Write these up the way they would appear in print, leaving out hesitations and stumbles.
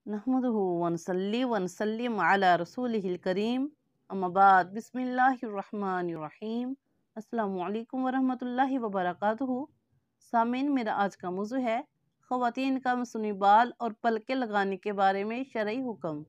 नहमदुहु व नसल्ली व नसल्लिम अला रसूलिहिल करीम अम्मा बाद बिस्मिल्लाहिर रहमानिर रहीम। अस्सलामु अलैकुम व रहमतुल्लाहि व बरकातुहू। सामीन, मेरा आज का मौजू है ख़वातीन का मसनूई बाल और पलके लगाने के बारे में शरई हुक्म।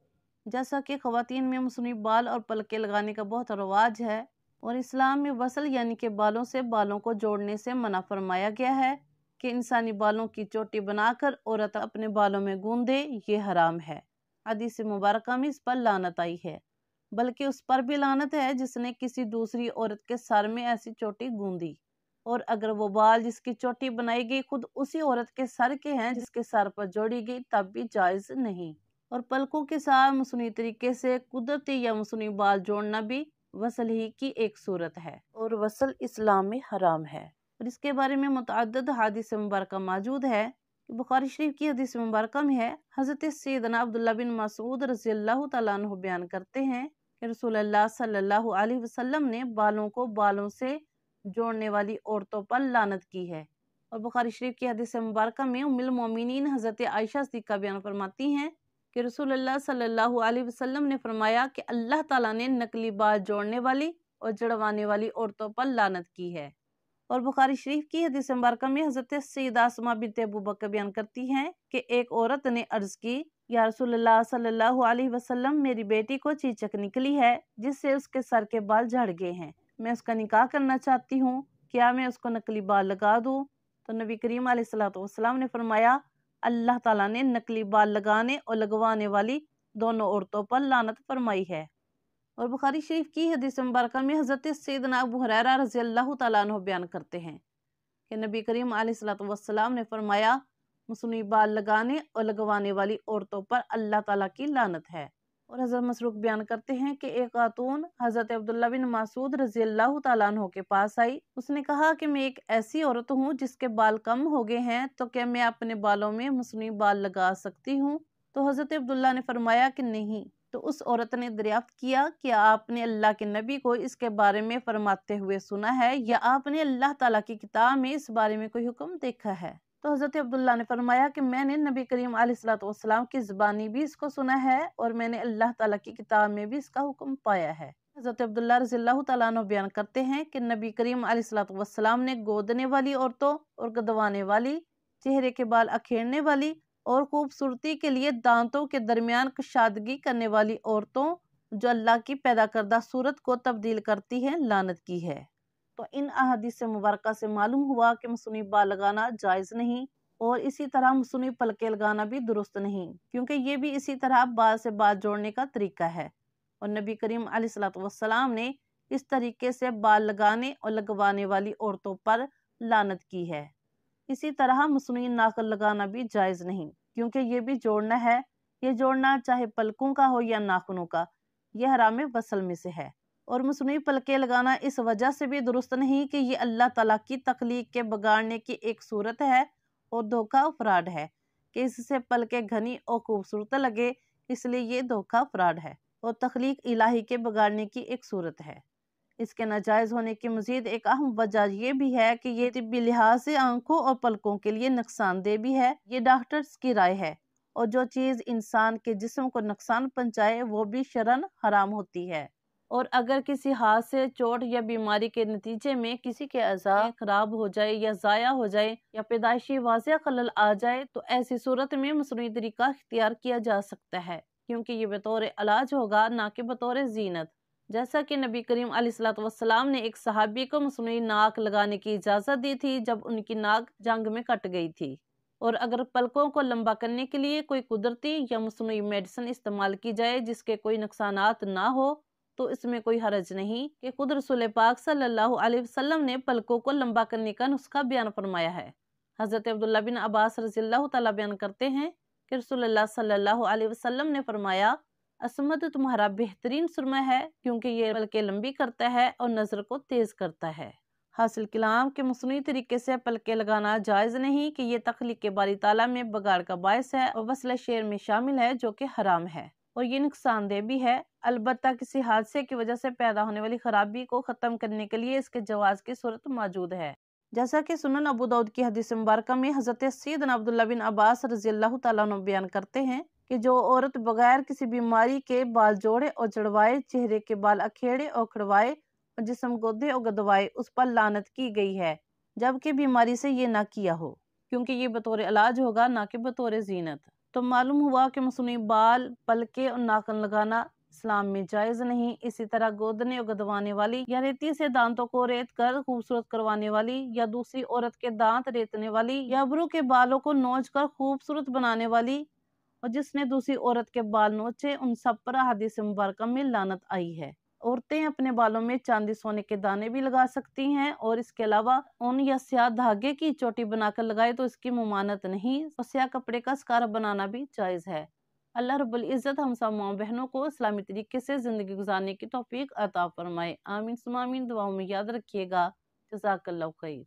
जैसा कि ख़वातीन में मसनूई बाल और पलके लगाने का बहुत रवाज है और इस्लाम में वसल यानी कि बालों से बालों को जोड़ने से मना फरमाया गया है कि इंसानी बालों की चोटी बनाकर औरत अपने बालों में गूंदे, ये हराम है। हदीस मुबारक में इस पर लानत आई है, बल्कि उस पर भी लानत है जिसने किसी दूसरी औरत के सर में ऐसी चोटी गूंदी, और अगर वो बाल जिसकी चोटी बनाई गई खुद उसी औरत के सर के हैं जिसके सर पर जोड़ी गई, तब भी जायज नहीं। और पलकों के साथ मसनूई तरीके से कुदरती या मसनूई बाल जोड़ना भी वसल ही की एक सूरत है और वसल इस्लाम में हराम है। और इसके बारे में मुतअद्दिद हदीस मुबारक मौजूद है। बुखारी शरीफ की हदीस मुबारक में है, हज़रत सैयदना अब्दुल्लाह बिन मसूद रज़ियल्लाहु तआला अन्हु बयान करते हैं कि रसूलुल्लाह सल्लल्लाहु अलैहि वसल्लम ने बालों को बालों से जोड़ने वाली औरतों पर लानत की है। और बुखारी शरीफ की हदीस मुबारक में उम्मुल मोमिनीन हज़रत आयशा सिद्दीक़ा बयान फरमाती हैं कि रसूलुल्लाह सल्लल्लाहु अलैहि वसल्लम ने फरमाया कि अल्लाह ताला ने नकली बाल जोड़ने वाली और जड़वाने वाली औरतों पर लानत की है। और बुखारी शरीफ की हदीस मुबारक में हज़रत सैयदा अस्मा बिन्त अबू बकर बयान करती हैं कि एक औरत ने अर्ज की, या रसूलुल्लाह सल्लल्लाहु अलैहि वसल्लम, मेरी बेटी को चीचक निकली है जिससे उसके सर के बाल झड़ गए हैं, मैं उसका निकाह करना चाहती हूँ, क्या मैं उसको नकली बाल लगा दूँ? तो नबी करीम अलैहिस्सलातु वस्सलाम ने फरमाया, अल्लाह ताला ने नकली बाल लगाने और लगवाने वाली दोनों औरतों पर लानत फरमाई है। और बुखारी शरीफ की हदीस मुबारक में हज़रत सैयदना अबू हुरैरा रज़ियल्लाहु तआला अन्हु बयान करते हैं कि नबी करीम अलैहिस्सलातु वस्सलाम ने फरमाया, मसनूई बाल लगाने और लगवाने वाली औरतों पर अल्लाह ताला की लानत है। और हज़रत मसरूक बयान करते हैं कि एक खातून हज़रत अब्दुल्लाह बिन मसूद रज़ियल्लाहु तआला अन्हु के पास आई। उसने कहा कि मैं एक ऐसी औरत हूँ जिसके बाल कम हो गए हैं, तो क्या मैं अपने बालों में मसनूई बाल लगा सकती हूँ? तो हज़रत अब्दुल्लाह ने फरमाया कि नहीं। तो उस औरत ने दरियाफ्त किया कि आपने अल्लाह के नबी को इसके बारे में फरमाते हुए सुना है या आपने अल्लाह ताला की किताब में इस बारे में कोई हुक्म देखा है? तो हज़रत अब्दुल्लाह ने फरमाया कि मैंने नबी करीम अलैहिस्सलातु वस्सलाम की ज़बानी भी इसको सुना है और मैंने अल्लाह ताला की किताब में भी इसका हुक्म पाया है। हज़रत अब्दुल्लाह रज़ियल्लाहु तआला अन्हु बयान करते हैं कि नबी करीम अलैहिस्सलातु वस्सलाम ने गोदने वाली औरतों और गदवाने वाली, चेहरे के बाल अखेड़ने वाली और खूबसूरती के लिए दांतों के दरमियान कशादगी करने वाली औरतों जो अल्लाह की पैदा करदा सूरत को तब्दील करती हैं, लानत की है। तो इन अहादीस मुबारक से मालूम हुआ कि मसनूई बाल लगाना जायज़ नहीं और इसी तरह मसनूई पलके लगाना भी दुरुस्त नहीं, क्योंकि ये भी इसी तरह बाल से बाल जोड़ने का तरीका है और नबी करीम अलैहिस्सलातु वस्सलाम ने इस तरीके से बाल लगाने और लगवाने वाली औरतों पर लानत की है। इसी तरह मसनूई नाखून लगाना भी जायज़ नहीं, क्योंकि ये भी जोड़ना है। ये जोड़ना चाहे पलकों का हो या नाखूनों का, यह हराम वसल में से है। और मसनूई पलके लगाना इस वजह से भी दुरुस्त नहीं कि ये अल्लाह ताला की तख्लीक के बिगाड़ने की एक सूरत है और धोखा फ्रॉड है कि इससे पलके घनी और खूबसूरत लगे, इसलिए ये धोखा फ्रॉड है और तख्लीक इलाही के बिगाड़ने की एक सूरत है। इसके नाजायज़ होने की मज़ीद एक अहम वजह ये भी है कि ये तिब्बी लिहाज से आंखों और पलकों के लिए नुकसानदेह भी है। ये डॉक्टर्स की राय है और जो चीज़ इंसान के जिस्म को नुकसान पहुँचाए वो भी शरन हराम होती है। और अगर किसी हाथ से चोट या बीमारी के नतीजे में किसी के अज़ा खराब हो जाए या ज़ाया हो जाए या पैदाइशी वाज़ेह खलल आ जाए, तो ऐसी सूरत में मसनूई तरीका इख्तियार किया जा सकता है, क्योंकि ये बतौर इलाज होगा, ना कि बतौर ज़ीनत। जैसा कि नबी करीम अलैहिस्सलातु वस्सलाम ने एक सहाबी को मसनूई नाक लगाने की इजाज़त दी थी जब उनकी नाक जंग में कट गई थी। और अगर पलकों को लंबा करने के लिए कोई कुदरती या मसनूई मेडिसिन इस्तेमाल की जाए जिसके कोई नुकसानात ना हो, तो इसमें कोई हरज नहीं कि खुद रसूल पाक सल्लल्लाहु अलैहि वसल्लम ने पलकों को लंबा करने का नुस्खा बयान फरमाया है। हज़रत अब्दुल्लाह बिन अब्बास रज़ियल्लाहु तआला बयान करते हैं कि रसूलुल्लाह सल्लल्लाहु अलैहि वसल्लम ने फरमाया, असमद तुम्हारा बेहतरीन सुरमा है, क्योंकि ये पलकें लंबी करता है और नज़र को तेज़ करता है। हासिल कलाम के मसनूई तरीके से पलके लगाना जायज़ नहीं कि ये तख्लीक के बारी ताला में बगाड़ का बायस है और वसल शेर में शामिल है, जो कि हराम है और ये नुकसानदेह भी है। अलबत्ता किसी हादसे की वजह से पैदा होने वाली खराबी को ख़त्म करने के लिए इसके जवाज़ की सूरत मौजूद है। जैसा कि सुनन अबू दाऊद की हदीस मुबारक में हज़रत सैयदना अब्दुल्लाह बिन अब्बास रज़ियल्लाहु तआला अन्हु बयान करते हैं कि जो औरत बगैर किसी बीमारी के बाल जोड़े और जड़वाए, चेहरे के बाल अखेड़े और खड़वाए और जिस्म गोदे और गदवाए, उस पर लानत की गई है, जबकि बीमारी से ये ना किया हो, क्योंकि ये बतौर इलाज होगा ना कि बतौर जीनत। तो मालूम हुआ कि मसनूई बाल, पलके और नाखून लगाना इस्लाम में जायज नहीं। इसी तरह गोदने और गदवाने वाली या रेती से दांतों को रेत कर खूबसूरत करवाने वाली या दूसरी औरत के दांत रेतने वाली या अबरू के बालों को नोच कर खूबसूरत बनाने वाली और जिसने दूसरी औरत के बाल नोचे, उन सब पर हदीस मुबारक में लानत आई है। औरतें अपने बालों में चांदी सोने के दाने भी लगा सकती हैं और इसके अलावा ऊन या स्याह धागे की चोटी बनाकर लगाए तो इसकी मुमानत नहीं, और स्याह कपड़े का स्कार्फ बनाना भी जायज है। अल्लाह रब्बुल इज्जत हम सब माँ बहनों को इस्लामी तरीके से जिंदगी गुजारने की तौफीक अता फरमाए। आमीन सुमा आमीन। दुआओं में याद रखिएगा। जज़ाकल्लाहु खैर।